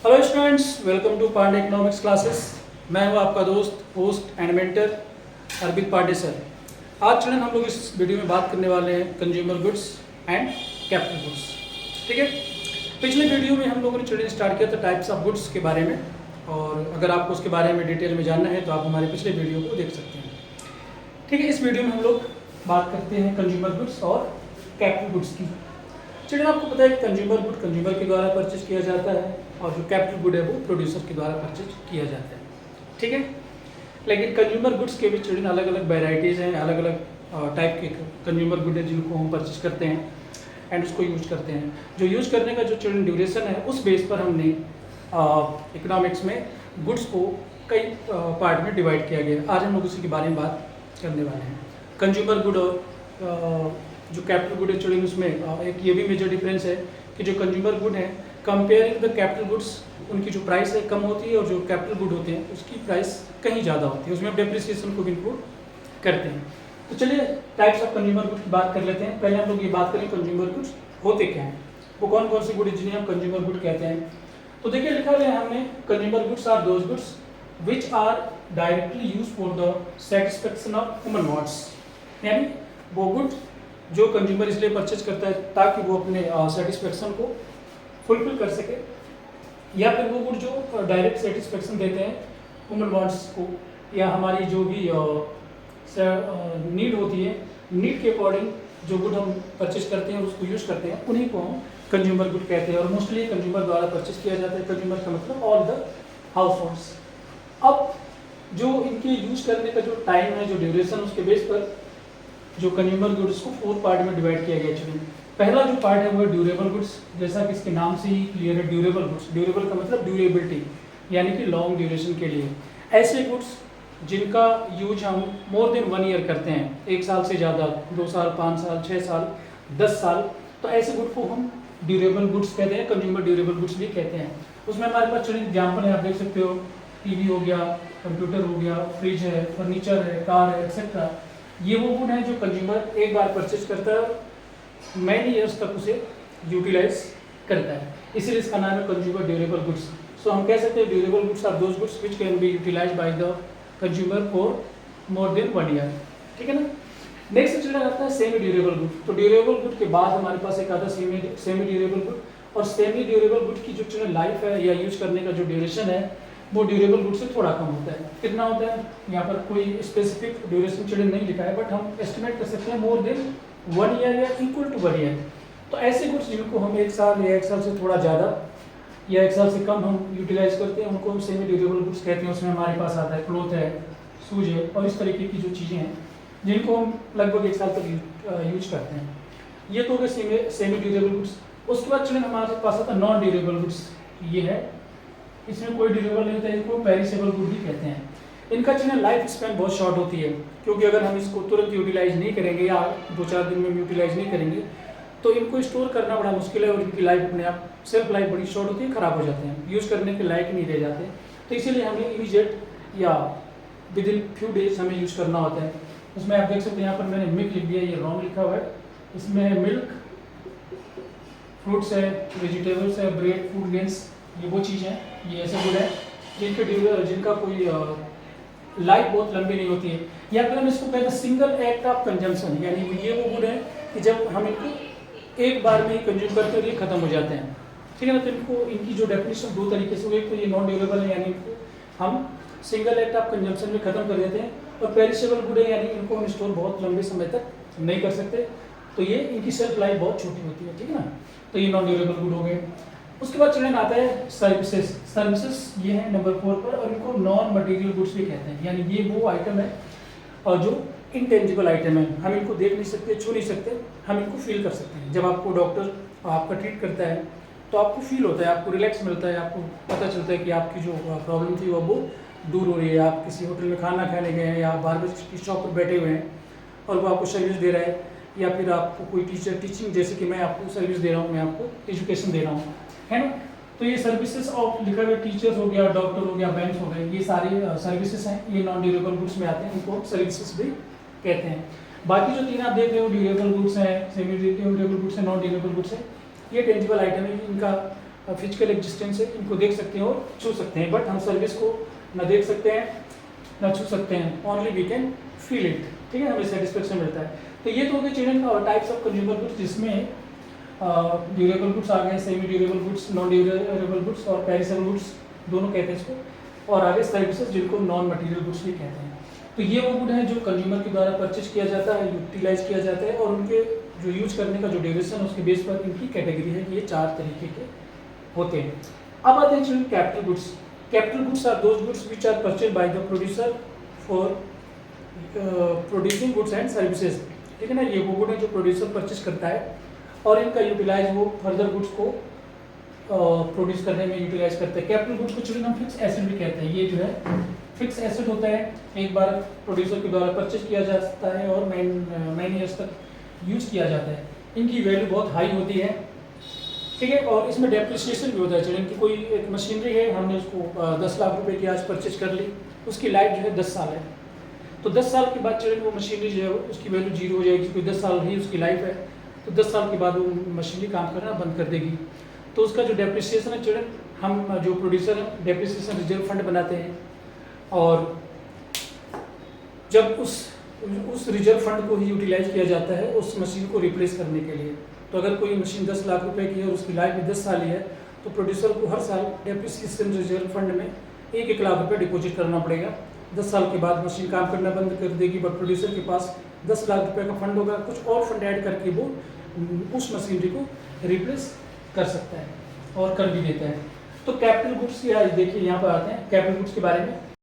Hello students, welcome to Pandey economics classes. मैं हूं आपका दोस्त, host and mentor Arvind Pandey sir. आज स्टूडेंट हम लोग इस वीडियो में बात करने वाले हैं consumer goods and capital goods. ठीक है, पिछले वीडियो में हम लोगों ने स्टूडेंट स्टार्ट किया था टाइप्स ऑफ गुड्स के बारे में, और अगर आपको उसके बारे में डिटेल में जानना है तो आप हमारे पिछले वीडियो को देख सकते हैं। ठीक है, इस वीडियो में हम लोग बात करते हैं कंज्यूमर गुड्स और कैपिटल गुड्स की। चलिए, आपको पता है कि कंज्यूमर गुड कंज्यूमर के द्वारा परचेज किया जाता है और जो कैपिटल गुड है वो प्रोड्यूसर के द्वारा परचेज किया जाता है। ठीक है, लेकिन कंज्यूमर गुड्स के भी चलिए अलग अलग वेराइटीज़ हैं, अलग अलग टाइप के कंज्यूमर गुड है जिनको हम परचेज करते हैं एंड उसको यूज करते हैं। जो यूज करने का जो चिल्ड्रन ड्यूरेशन है उस बेस पर हमने इकोनॉमिक्स में गुड्स को कई पार्ट में डिवाइड किया गया है। आज हम लोग उसी के बारे में बात करने वाले हैं। कंज्यूमर गुड और जो कैपिटल गुड है चिल्ड्रन, उसमें एक ये भी मेजर डिफरेंस है कि जो कंज्यूमर गुड है कंपेयरिंग द कैपिटल गुड्स, उनकी जो प्राइस है कम होती है और जो कैपिटल गुड होते हैं उसकी प्राइस कहीं ज़्यादा होती है। उसमें हम डेप्रिसिएशन को भी इंक्लूड करते हैं। तो चलिए टाइप्स ऑफ कंज्यूमर गुड की बात कर लेते हैं। पहले हम लोग ये बात करें कंज्यूमर गुड्स होते क्या हैं, वो कौन कौन से गुड है जिन्हें हम कंज्यूमर गुड कहते हैं। तो देखिए, लिखा हुआ है हमने consumer goods are those goods which are directly use for the satisfaction of human wants. यानी वो गुड जो कंज्यूमर इसलिए परचेज करता है ताकि वो अपने सेटिस्फेक्शन को फुलफिल कर सके, या फिर वो गुड जो डायरेक्ट सेटिस्फेक्शन देते हैं ह्यूमन वांट्स को, या हमारी जो भी नीड होती है, नीड के अकॉर्डिंग जो गुड हम परचेज करते हैं और उसको यूज़ करते हैं, उन्हीं को हम कंज्यूमर गुड कहते हैं। और मोस्टली कंज्यूमर द्वारा परचेज किया जाता है। कंज्यूमर का मतलब ऑल द हाउस होल्ड्स। अब जो इनके यूज करने का जो टाइम है, जो ड्यूरेशन, उसके बेस पर जो कंज्यूमर गुड्स को 4 पार्ट में डिवाइड किया गया है। पहला जो पार्ट है वो है ड्यूरेबल गुड्स, जैसा कि इसके नाम से ही क्लियर है, ड्यूरेबल गुड्स। ड्यूरेबल का मतलब ड्यूरेबिलिटी, यानी कि लॉन्ग ड्यूरेशन के लिए। ऐसे गुड्स जिनका यूज हम मोर देन 1 ईयर करते हैं, 1 साल से ज़्यादा, 2 साल, 5 साल, 6 साल, 10 साल, तो ऐसे गुड को हम ड्यूरेबल गुड्स कहते हैं, कंज्यूमर ड्यूरेबल गुड्स भी कहते हैं। उसमें हमारे पास चलिए एग्जाम्पल है, आप देख सकते हो, टीवी हो गया, कंप्यूटर हो गया, फ्रिज है, फर्नीचर है, कार है, एक्सेट्रा। ये वो गुड है जो कंज्यूमर एक बार परचेज करता है, मैनी ईयर्स तक उसे यूटिलाइज करता है, इसीलिए इसका नाम है कंज्यूमर ड्यूरेबल गुड्स। सो हम कह सकते हैं durable goods are those goods which can be utilize by the consumer for more than 1 year. ठीक है ना। नेक्स्ट चला जाता है सेमी ड्यूरेबल गुड। तो ड्यूरेबल गुड के बाद हमारे पास एक आता है सेमी ड्यूरेबल गुड। और सेमी ड्यूरेबल गुड की जो लाइफ है या यूज करने का जो ड्यूरेशन है वो ड्यूरेबल गुड से थोड़ा कम होता है। कितना होता है, यहाँ पर कोई स्पेसिफिक ड्यूरेशन चिल्ड्रन नहीं लिखा है, बट हम एस्टिमेट कर सकते हैं मोर देन 1 ईयर या इक्वल टू 1 ईयर। तो ऐसे गुड्स जिनको हम 1 साल या 1 साल से थोड़ा ज़्यादा या 1 साल से कम हम यूटिलाइज करते हैं, उनको हम सेमी ड्यूरेबल गुड्स कहते हैं। उसमें हमारे पास आता है क्लोथ है, शूज है और इस तरीके की जो चीज़ें हैं जिनको हम लगभग 1 साल तक यूज करते हैं। ये तो हो गए सेमी ड्यूरेबल गुड्स। उसके बाद चलिए हमारे पास आता है नॉन ड्यूरेबल गुड्स। ये है, इसमें कोई ड्यूरेबल नहीं होता है, इनको पेरिसेबल गुड भी कहते हैं। इनका चलिए लाइफ स्पैन बहुत शॉर्ट होती है, क्योंकि अगर हम इसको तुरंत यूटिलाइज नहीं करेंगे या 2-4 दिन में यूटिलाइज नहीं करेंगे तो इनको स्टोर करना बड़ा मुश्किल है और इनकी लाइफ अपने आप सेल्फ लाइफ बड़ी शॉर्ट होती है, ख़राब हो जाते हैं, यूज़ करने के लायक नहीं रह जाते। तो इसीलिए हमें इमीडिएट या विद इन फ्यू डेज हमें यूज़ करना होता है। उसमें आप देख सकते हैं, यहाँ पर मैंने मिल्क लिख दिया, ये रॉन्ग लिखा हुआ है। इसमें है मिल्क, फ्रूट्स है, वेजिटेबल्स है, ब्रेड, फूड ग्रेन्स, ये वो चीज़ है, ये ऐसे गुड है जिनका कोई लाइफ बहुत लंबी नहीं होती है। या फिर हम इसको कहते हैं सिंगल एक्ट ऑफ कंजम्पशन, यानी ये वो गुड है कि जब हम इनको एक बार में ही कंज्यूम करते हैं और ये खत्म हो जाते हैं। ठीक है ना। तो इनको इनकी जो डेफिनेशन 2 तरीके से, एक तो ये नॉन ड्यूरेबल है, यानी इनको हम सिंगल एक्ट ऑफ कंजम्पशन में खत्म कर देते हैं, और पेरिसेबल गुड है, यानी इनको हम स्टोर बहुत लंबे समय तक नहीं कर सकते, तो ये इनकी सेल्फ लाइफ बहुत छोटी होती है। ठीक है ना। तो ये नॉन ड्यूरेबल गुड हो गए। उसके बाद चलन आता है सर्विसेज। सर्विसेज ये है नंबर 4 पर, और इनको नॉन मटेरियल गुड्स भी कहते हैं, यानी ये वो आइटम है और जो इनटेंजिबल आइटम है, हम इनको देख नहीं सकते, छू नहीं सकते, हम इनको फील कर सकते हैं। जब आपको डॉक्टर आपका ट्रीट करता है तो आपको फील होता है, आपको रिलैक्स मिलता है, आपको पता चलता है कि आपकी जो प्रॉब्लम थी वो दूर हो रही है। आप किसी होटल में खाना खाने गए हैं या बार्बर की शॉप पर बैठे हुए हैं और वो आपको सर्विस दे रहा है, या फिर आपको कोई टीचर टीचिंग, जैसे कि मैं आपको सर्विस दे रहा हूँ, मैं आपको एजुकेशन दे रहा हूँ, है ना। तो ये सर्विसेज ऑफ लिखा हुआ टीचर्स हो गया, डॉक्टर हो गया, बैंक हो गए, ये सारे सर्विसेज हैं, ये नॉन ड्यूरेबल गुड्स में आते हैं, इनको सर्विसेज भी कहते हैं। बाकी जो 3 आप देख रहे हो, ड्यूरेबल गुड्स हैं, सेमी ड्यूरेबल गुड्स हैं, नॉन ड्यूरेबल गुड्स हैं, ये टेंजिबल आइटम है, इनका फिजिकल एग्जिस्टेंस है, इनको देख सकते हैं और छू सकते हैं, बट हम सर्विस को ना देख सकते हैं ना छू सकते हैं, only we can feel it, ठीक है, हमें सेटिस्फेक्शन मिलता है। तो ये तो हो गए children types of consumer goods, जिसमें ड्यूरेबल गुड्स आ गए, semi durable goods, non durable goods और पेरिसेबल गुड्स दोनों कहते हैं इसको, और आगे सर्विसेज जिनको नॉन मटेरियल गुड्स भी कहते हैं। तो ये वो गुड हैं जो कंज्यूमर के द्वारा परचेज किया जाता है, यूटिलाइज किया जाता है, और उनके जो यूज करने का जो ड्यूरेशन है उसके बेस पर इनकी कैटेगरी है कि ये 4 तरीके के होते हैं। अब आते हैं children capital goods. Capital goods are those goods which are purchase by the producer for producing goods and services, ठीक है ना, ये वो गुड है जो प्रोड्यूसर परचेज करता है और इनका यूटिलाइज वो फर्दर गुड्स को प्रोड्यूस करने में यूटिलाइज करते हैं। कैपिटल गुड्स को चिल्ड्रन हम फिक्स एसेट भी कहते हैं। ये जो है फिक्स एसेट होता है, एक बार प्रोड्यूसर के द्वारा परचेज किया जाता है और मैनी ईयर्स तक यूज किया जाता है। इनकी वैल्यू बहुत हाई होती है, ठीक है, और इसमें डेप्रिसिएशन भी होता है। चिल्ड्रन की कोई एक मशीनरी है, हमने उसको 10 लाख रुपए की आज परचेज कर ली, उसकी लाइफ जो है 10 साल है, तो 10 साल के बाद चिल्ड्रन वो मशीनरी जो है उसकी वैल्यू 0 हो जाएगी। कोई 10 साल रही उसकी लाइफ है, तो 10 साल के बाद वो मशीनरी काम करना बंद कर देगी। तो उसका जो डेप्रिसिएशन है चिल्ड्रन, हम जो प्रोड्यूसर हैं डेप्रिसिएशन रिजर्व फंड बनाते हैं, और जब उस रिजर्व फंड को ही यूटिलाइज किया जाता है उस मशीन को रिप्लेस करने के लिए। तो अगर कोई मशीन 10 लाख रुपए की है और उसकी लाइफ भी 10 साल ही है, तो प्रोड्यूसर को हर साल डेप्रिसिएशन रिजर्व फंड में 1-1 लाख रुपए डिपॉजिट करना पड़ेगा। 10 साल के बाद मशीन काम करना बंद कर देगी, बट प्रोड्यूसर के पास 10 लाख रुपए का फंड होगा, कुछ और फंड ऐड करके वो उस मशीनरी को रिप्लेस कर सकता है और कर भी देता है। तो कैपिटल गुड्स या देखिए यहाँ पर आते हैं कैपिटल गुड्स के बारे में।